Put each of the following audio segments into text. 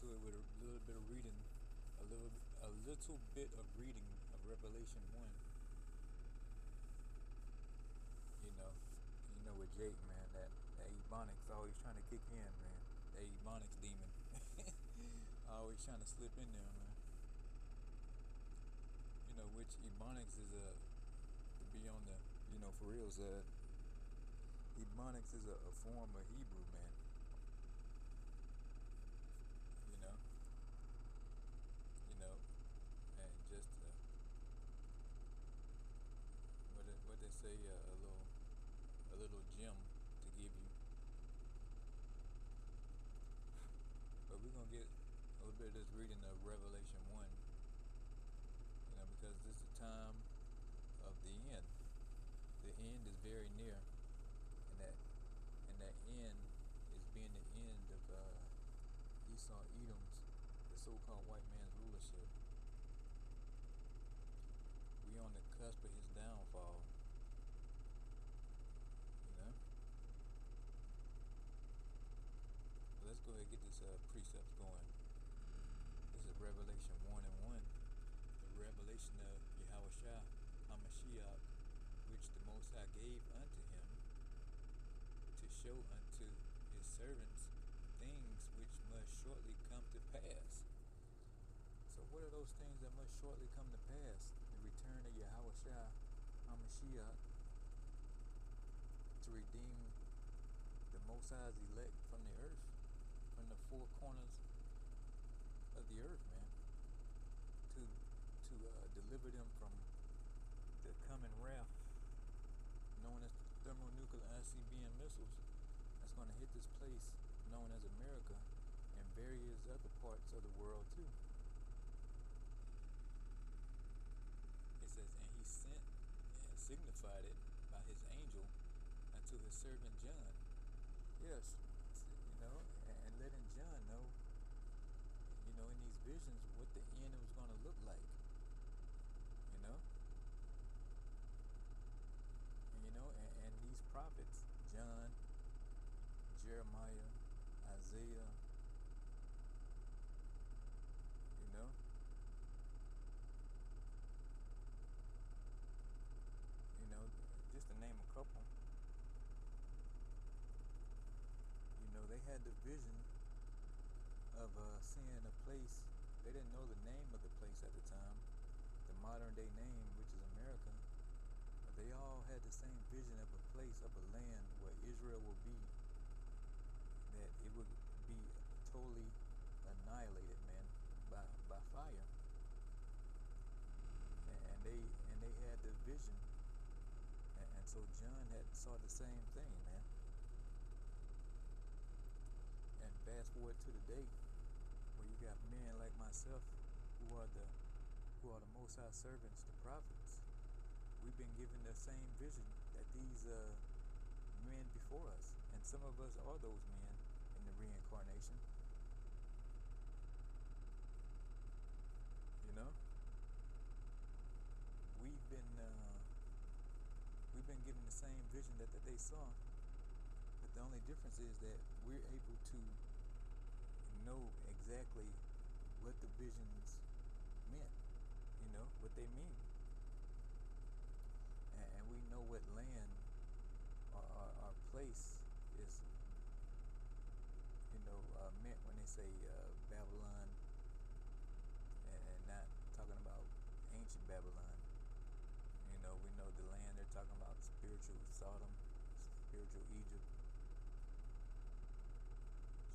into it with a little bit of reading, a little bit of reading of Revelation 1. You know, with Jake, man, that Ebonics always trying to kick in, man. That Ebonics demon, always trying to slip in there, man. Which Ebonics is to be on the, for real, Ebonics is a form of Hebrew, man. You know, you know, and just what they say, a little gem to give you. But we're gonna get a little bit of this reading of Revelation 1, because this is the time of the end. The end is very near, and that end is being the end of Esau Edom's, the so-called white man's rulership. We on the cusp of his downfall. Let's go ahead and get this precepts going. This is Revelation 1 and 1. The revelation of Yahushua HaMashiach, which the Most High gave unto him to show unto his servants things which must shortly come to pass. So what are those things that must shortly come to pass? The return of Yahushua HaMashiach to redeem the Most High's elect from the earth, from the four corners of the earth, man, to deliver them from the coming wrath known as thermonuclear ICBM missiles that's going to hit this place known as America and various other parts of the world too. It says, and he sent and signified it by his angel unto his servant John. Yes, and letting John know, in these visions, what the end was going to look like. And these prophets, John, Jeremiah, Isaiah, just to name a couple. They had the vision of seeing a place. They didn't know the name of the place at the time, the modern day name, which is America. But they all had the same vision of a place, of a land where Israel would be, that it would be totally annihilated, man, by fire. And they had the vision, and so John saw the same thing, man. And fast forward to the day where you got men like myself who are the Most High servants, the prophets. We've been given the same vision that these men before us, and some of us are those men in the reincarnation. We've been given the same vision that they saw. But the only difference is that we're able to know exactly what the visions meant, what they mean. And we know what land or our place is, meant when they say Babylon, and not talking about ancient Babylon. We know the land they're talking about, spiritual Sodom, spiritual Egypt.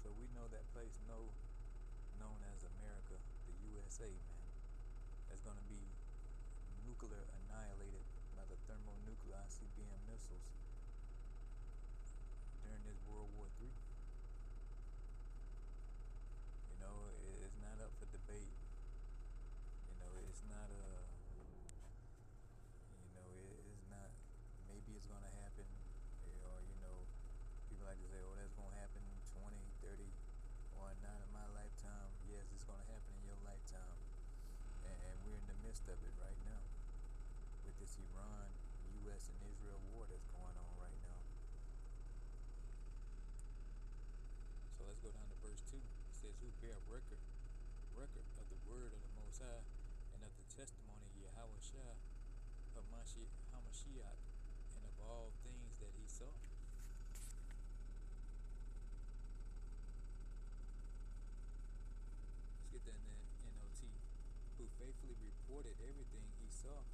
So we know that place known as America, the USA, man, that's going to be nuclear annihilated by the thermonuclear ICBM missiles during this World War III. It's not up for debate. It's not it's not, maybe it's going to happen, or people like to say, oh, that's going to happen 20, 30, or not in my lifetime. Yes, it's going to happen in your lifetime. And we're in the midst of it right now with this Iran, U.S. and Israel war that's going on right now. So let's go down to verse 2. It says, who bear record of the word of the Most High and of the testimony of Yahweh Shah, Hamashiach, and of all things that he saw. Let's get that in the NLT. Who faithfully reported everything he saw.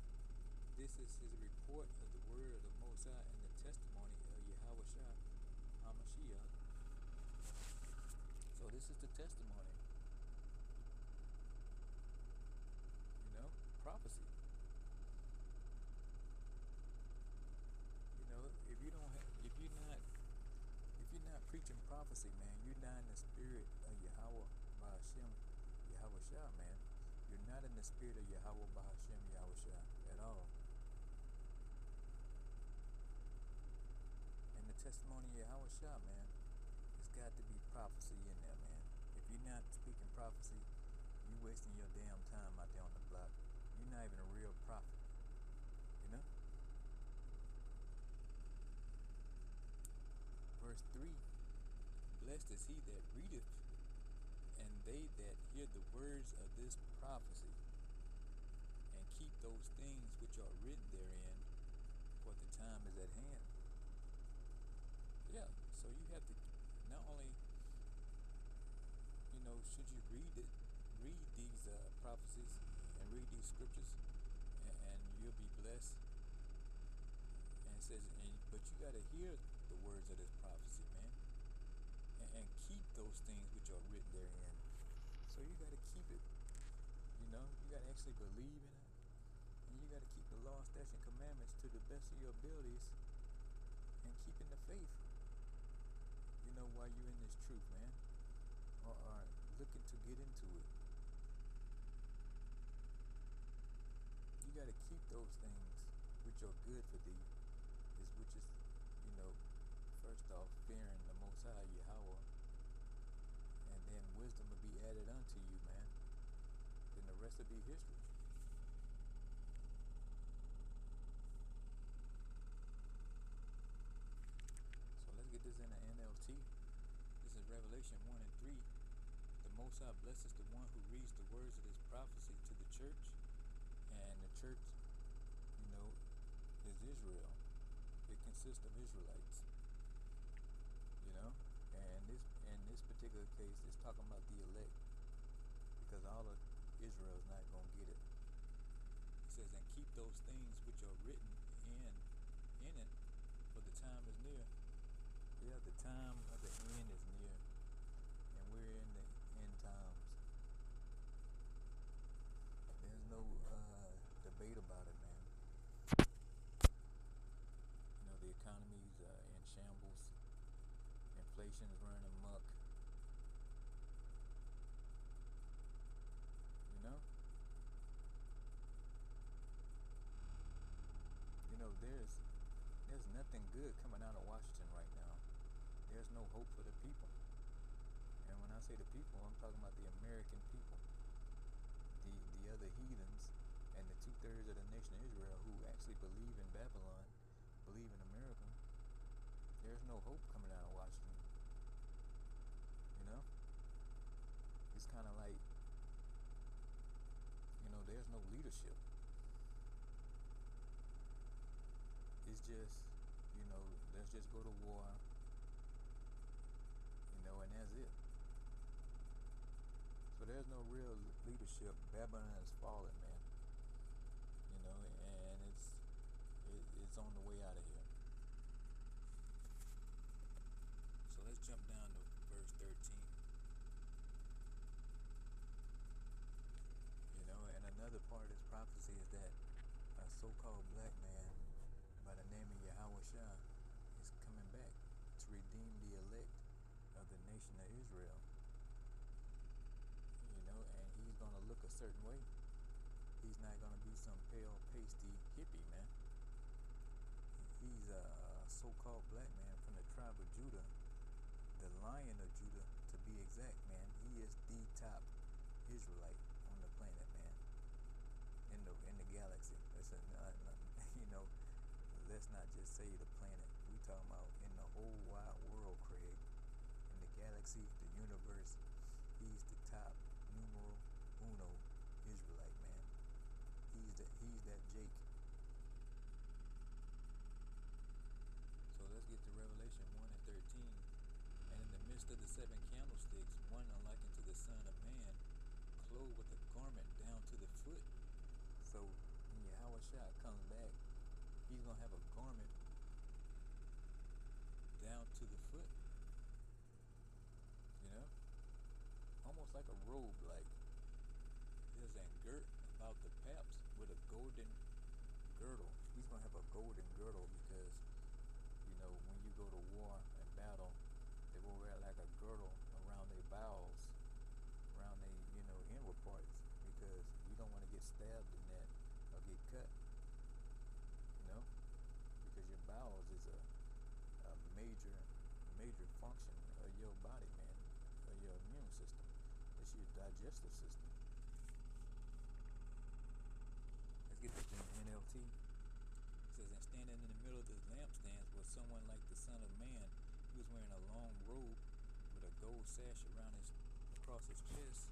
This is his report of the word of the Most High and the testimony of Yahweh Shah, Hamashiach. So this is the testimony. Prophecy. If you're not preaching prophecy, man, you're not in the spirit of Yahweh Bahashem, Yahweh Shah, man. You're not in the spirit of Yahweh Bahashem, Yahweh Shah at all. And the testimony of Yahweh Shah, man, there's got to be prophecy in there, man. If you're not speaking prophecy, you wasting your damn time out there on the block. You're not even a real prophet, Verse 3, blessed is he that readeth, and they that hear the words of this prophecy, and keep those things which are written therein, for the time is at hand. Yeah, so you have to not only, should you read these prophecies and read these scriptures, and you'll be blessed. And it says, but you got to hear the words of this prophecy, man, and keep those things which are written therein. So you got to keep it. You got to actually believe in it, and you got to keep the law, statutes, and commandments to the best of your abilities, and keeping the faith. While you're in this truth, man, or looking to get into it. You got to keep those things which are good for thee, which is, first off, fearing the Most High, Yahweh, and then wisdom will be added unto you, man. Then the rest will be history. So let's get this in the NLT. This is Revelation 1 and 3. The Most High blesses the one who reads the words of this prophecy to the church. And the church, is Israel. It consists of Israelites. And in this particular case, it's talking about the elect, because all of Israel is not going to get it. It says, and keep those things which are written in it, for the time is near. Yeah, the time of the end is near, and we're in the end times. There's no debate about it, man. The economy's in shambles. Inflation is running amok. There's nothing good coming out of Washington right now. There's no hope for the people. And when I say the people, I'm talking about the American people. The other heathens and the 2/3 of the nation of Israel who actually believe in Babylon, believe in America. There's no hope coming out of Washington. It's kind of like, there's no leadership. It's just, let's just go to war, and that's it. So there's no real leadership. Babylon has fallen, man. And it's on the way out of here. So let's jump down to verse 13. And another part of this prophecy is that a so-called black man by the name of Yahweh Shah is coming back to redeem the elect of the nation of Israel. And he's going to look a certain way. He's not going to be some pale, pasty hippie, man. He's a so-called black man from the tribe of Judah, the Lion of Judah, to be exact, man. He is the top Israelite on the planet, man. In the galaxy. Let's not just say the planet. We talking about in the whole wide world, Craig. In the galaxy, the universe. top numero uno Israelite, man. He's that Jake. So let's get to Revelation 1 and 13. And in the midst of the seven candlesticks, one like unto the Son of Man, clothed with a garment down to the foot. So when Yahweh Shah comes back, he's gonna have a garment down to the foot, you know, almost like a robe, like there's an girt about the paps with a golden girdle. He's gonna have a golden girdle because, you know, when you go to war and battle, they will wear like a girdle around their bowels, around their, you know, inward parts, because you don't want to get stabbed in that or get cut, you know, because your bowels is a major function of your body, man, of your immune system. It's your digestive system. Let's get the NLT. It says, and standing in the middle of the lampstands was someone like the Son of Man. He was wearing a long robe with a gold sash across his chest.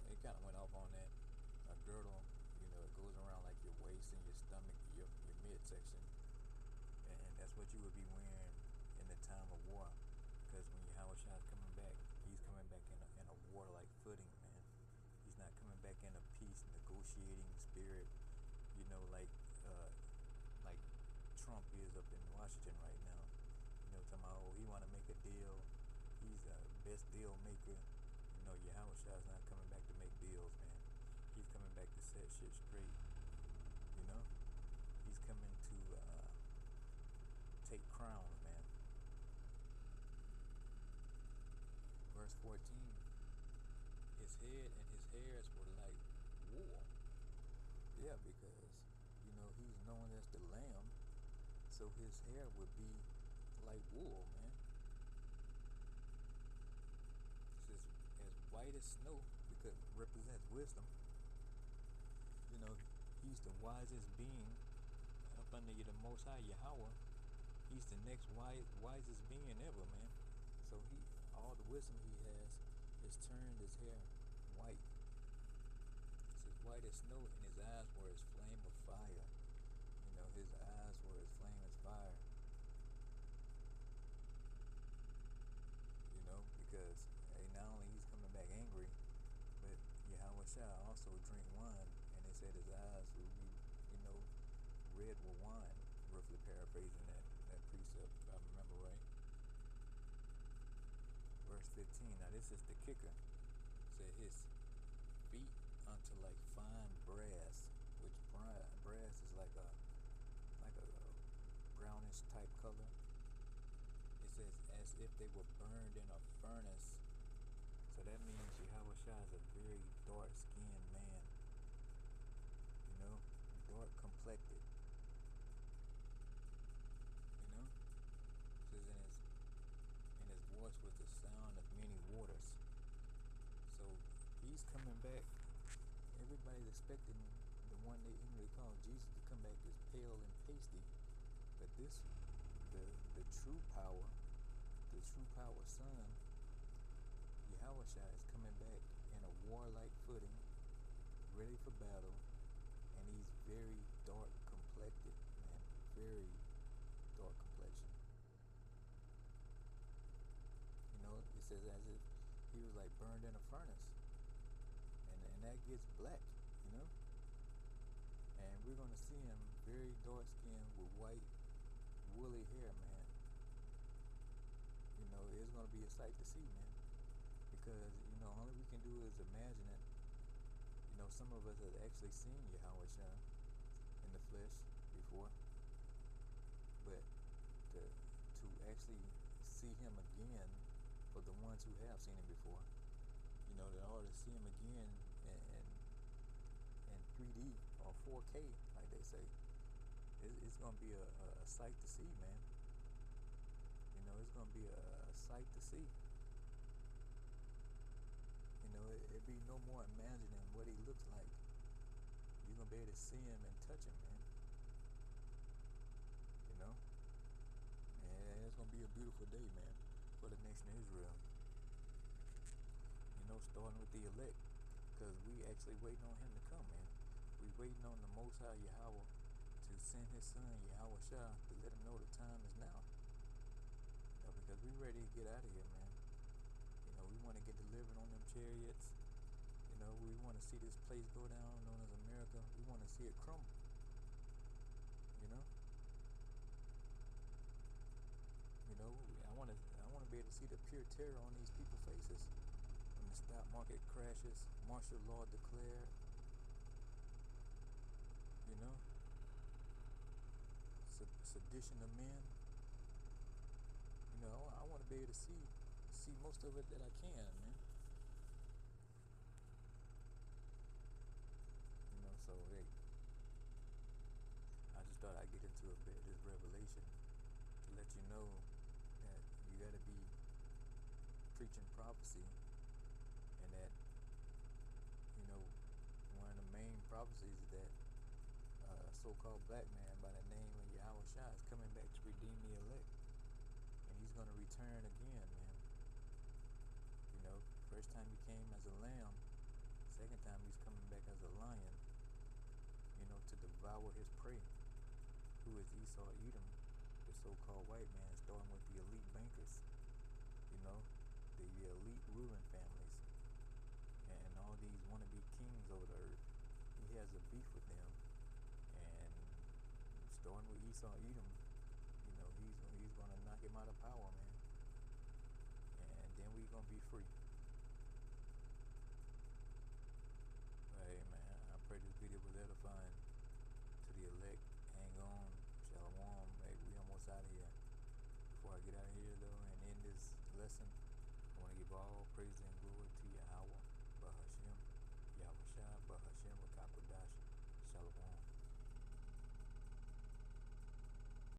It kind of went off on that. A girdle, it goes around like your waist and your stomach, your midsection, and that's what you would be wearing in the time of war. Because when Yahweh Shah is coming back, he's coming back in a warlike footing, man. He's not coming back in a peace negotiating spirit, like Trump is up in Washington right now. Talking about, he want to make a deal. He's the best deal maker. Yahweh Shah is not coming back to make deals, man. He's coming back to set shit straight. He's coming to take crowns, man. Verse 14. His head and his hairs were like wool. Yeah, because, he's known as the Lamb. So his hair would be like wool, man. It's as white as snow because it represents wisdom. He's the wisest being up under the Most High Yahweh. He's the next wisest being ever, man. So all the wisdom he has turned his hair white. It's as white as snow, and his eyes were as flame of fire. His eyes were as flame as fire. Because not only he's coming back angry, but Yahweh Shah also drink wine, and they said his eyes would be, red with wine, roughly paraphrasing that precept, if I remember right. Verse 15, now this is the kicker. It said his feet unto like fine brass, which brass is like a brownish type color. It says as if they were burned in a furnace. So that means Yahweh Shah is a very dark skinned man. Dark complected. It says and his voice was the sound of many waters. So he's coming back. Everybody's expecting the one they English call Jesus to come back as pale and pasty. But the true power, son, Yahweh Shah, is coming back in a warlike footing, ready for battle, and he's very dark complected, man. Very dark complexion. It says as if he was like burned in a furnace. And that gets black, And we're gonna see him very dark skinned with white woolly hair, man. It's gonna be a sight to see, man. Because, all we can do is imagine it. Some of us have actually seen Yahweh Shah in the flesh before. But to actually see him again, for the ones who have seen him before, in order to see him again in 3D or 4K, like they say, it's gonna be a sight to see, man. It's gonna be a sight to see. It'd be no more imagining what he looks like. You're you're gonna be able to see him and touch him, man. You know, and it's gonna be a beautiful day, man, for the nation of Israel. You know, starting with the elect, because we actually waiting on him to come, man. We waiting on the Most High Yahweh to send his son Yahweh Shah to let him know the time is now. You know, because we ready to get out of here, man. You know, we want to get delivered on them chariots. You know, we want to see this place go down, known as America. We want to see it crumble. You know, I want to be able to see the pure terror on these people's faces when the stock market crashes, martial law declared. You know, sedition of men. You know, I want to be able to see most of it that I can, man. You know, so hey, I just thought I'd get into a bit of this revelation to let you know that you got to be preaching prophecy, and that, you know, one of the main prophecies is that a so-called black man by the name of Yahweh Shah is coming back to redeem the elect, and he's going to return again, man. You know, first time he came as a lamb, second time he's coming back as a lion, you know, to devour his prey, who is Esau Edom, the so-called white man, starting with the elite bankers, you know, the elite ruling families, and all these wannabe kings over the earth. He has a beef with them, and starting with Esau Edom, you know, he's gonna knock him out of power, man, and then we gonna be free. But hey, man, I pray this video was edifying to the elect. Hang on, shalom. Hey, we almost out of here. Before I get out of here though and end this lesson, I want to give all praise and glory to Yahweh.